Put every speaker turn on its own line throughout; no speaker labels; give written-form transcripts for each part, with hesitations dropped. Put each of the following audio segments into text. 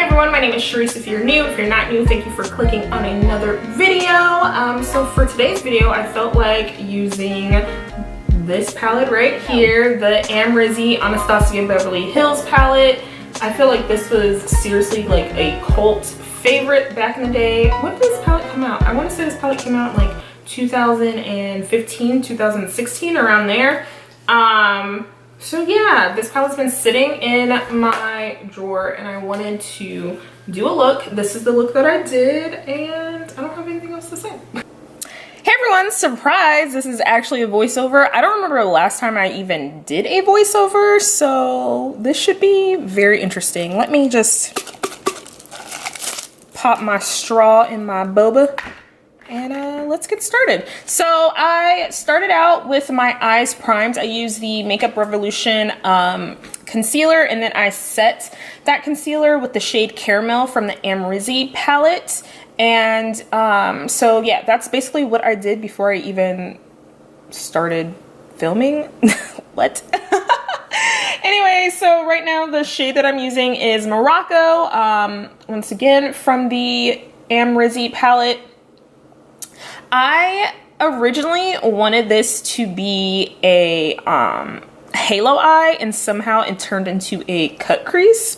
Hey everyone, my name is Sharice. If you're new, if you're not new, thank you for clicking on another video. So for today's video, I felt like using this palette right here, the Amrezy Anastasia Beverly Hills palette. I feel like this was seriously like a cult favorite back in the day. When did this palette come out? I want to say this palette came out in like 2015, 2016, around there. So yeah, this palette's been sitting in my drawer and I wanted to do a look. This is the look that I did and I don't have anything else to say. Hey everyone, surprise! This is actually a voiceover. I don't remember the last time I even did a voiceover, so this should be very interesting. Let me just pop my straw in my boba. And let's get started. So I started out with my eyes primed. I used the Makeup Revolution concealer, and then I set that concealer with the shade Caramel from the Amrezy palette. And so yeah, that's basically what I did before I even started filming. What? Anyway, so right now the shade that I'm using is Morocco. Once again, from the Amrezy palette. I originally wanted this to be a halo eye, and somehow it turned into a cut crease.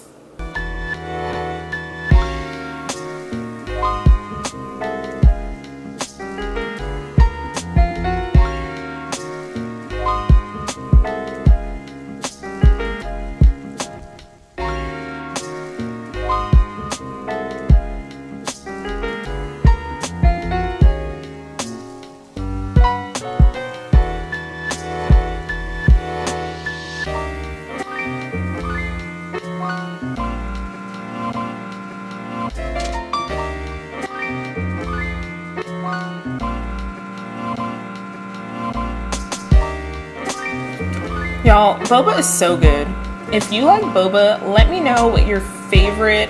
Y'all, boba is so good. If you like boba, let me know what your favorite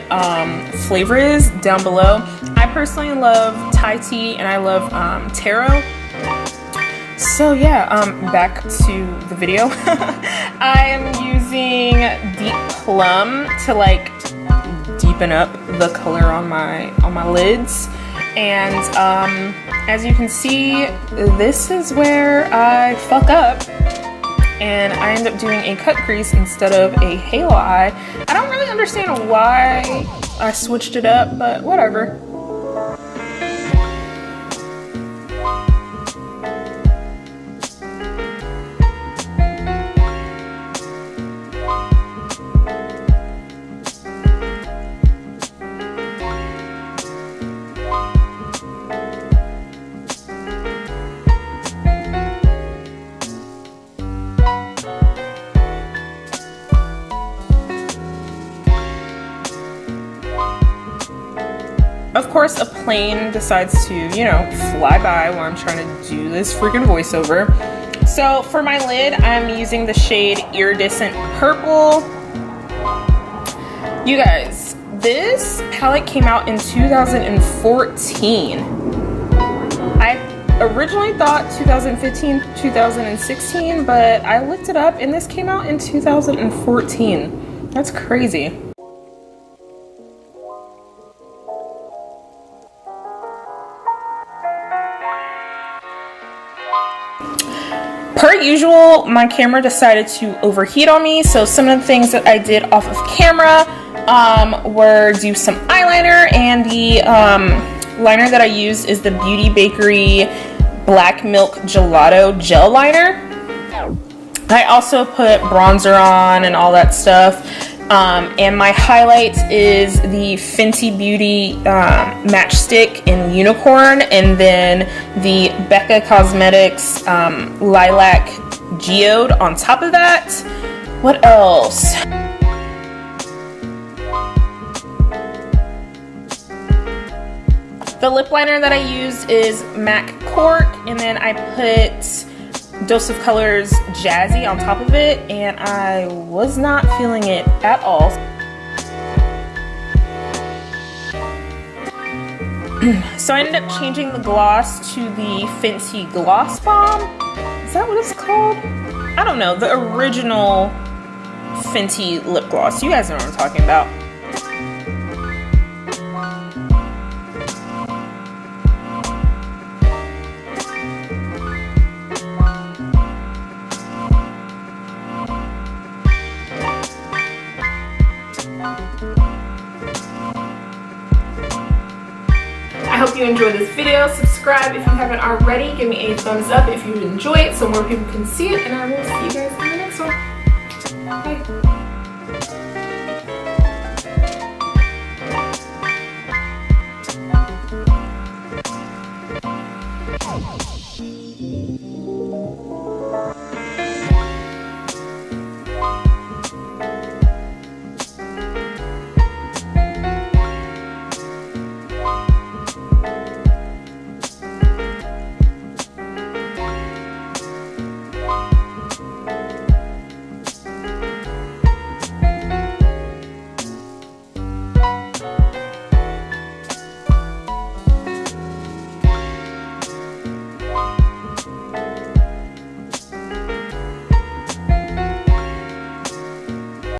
flavor is down below. I personally love Thai tea and I love taro. So yeah, back to the video. I am using Deep Plum to like deepen up the color on my lids. And as you can see, this is where I fuck up. And I end up doing a cut crease instead of a halo eye. I don't really understand why I switched it up, but whatever. Of course, a plane decides to, you know, fly by while I'm trying to do this freaking voiceover. So for my lid, I'm using the shade Iridescent Purple. You guys, this palette came out in 2014. I originally thought 2015, 2016, but I looked it up and this came out in 2014. That's crazy. Per usual, my camera decided to overheat on me, so some of the things that I did off of camera were do some eyeliner, and the liner that I used is the Beauty Bakerie Black Milk Gelato Gel Liner. I also put bronzer on and all that stuff, and my highlight is the Fenty Beauty Matchstick in Unicorn, and then the Becca Cosmetics Lilac Geode on top of that. What else? The lip liner that I used is MAC Cork, and then I put Dose of Colors Jazzy on top of it, and I was not feeling it at all. So I ended up changing the gloss to the Fenty Gloss Bomb. Is that what it's called? I don't know. The original Fenty lip gloss. You guys know what I'm talking about. I hope you enjoyed this video. Subscribe if you haven't already. Give me a thumbs up if you enjoy it so more people can see it. And I will see you guys in the next one. Bye.